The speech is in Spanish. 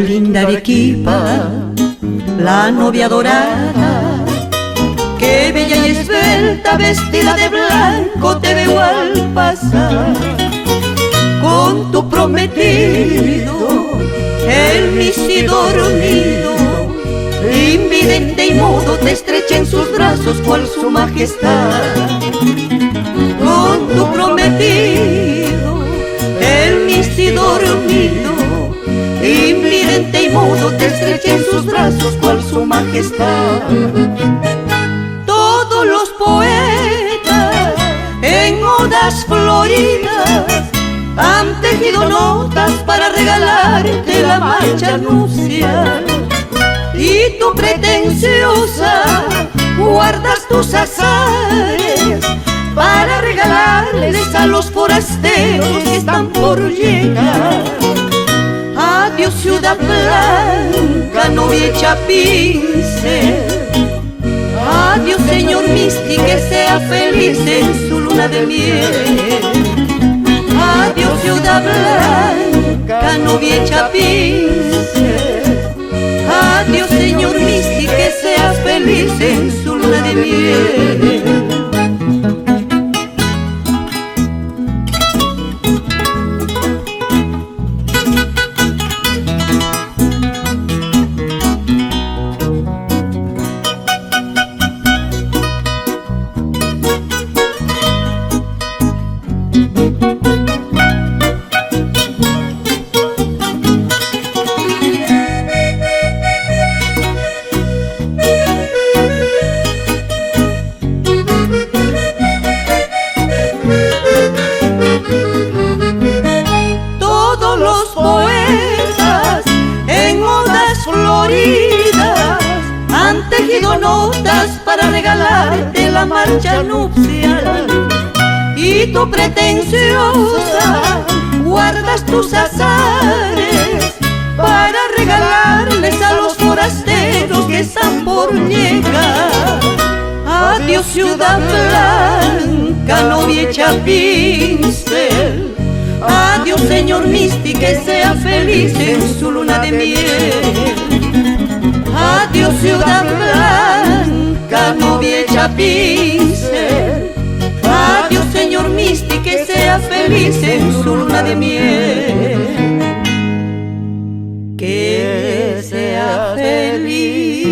linda Arequipa, la novia dorada. Qué bella y esbelta, vestida de blanco, te veo al pasar. Con tu prometido, el misil dormido, invidente y mudo, te estrecha en sus brazos cual su majestad. Con tu prometido, el misil dormido, invidente y mudo, te estrecha en sus brazos cual su majestad. Todos los poetas en odas floridas han tejido notas para regalarte la marcha nupcial. Y tú pretenciosa guardas tus azares para regalarles a los forasteros que están por llegar. Adiós ciudad blanca, novia hecha pincel. Adiós señor Misti, que sea feliz en su luna de miel. Adiós ciudad blanca, novia hecha pincel. Adiós señor Misti, que sea feliz en su luna de miel. Han tejido notas para regalarte la marcha nupcial. Y tú pretenciosa guardas tus azares para regalarles a los forasteros que están por llegar. Adiós ciudad blanca, novia hecha pincel. Adiós señor Misti, que sea feliz en su luna de miel. Adiós ciudad blanca, novia hecha pincel. Adiós señor Misti, que sea feliz en su luna de miel. Que sea feliz.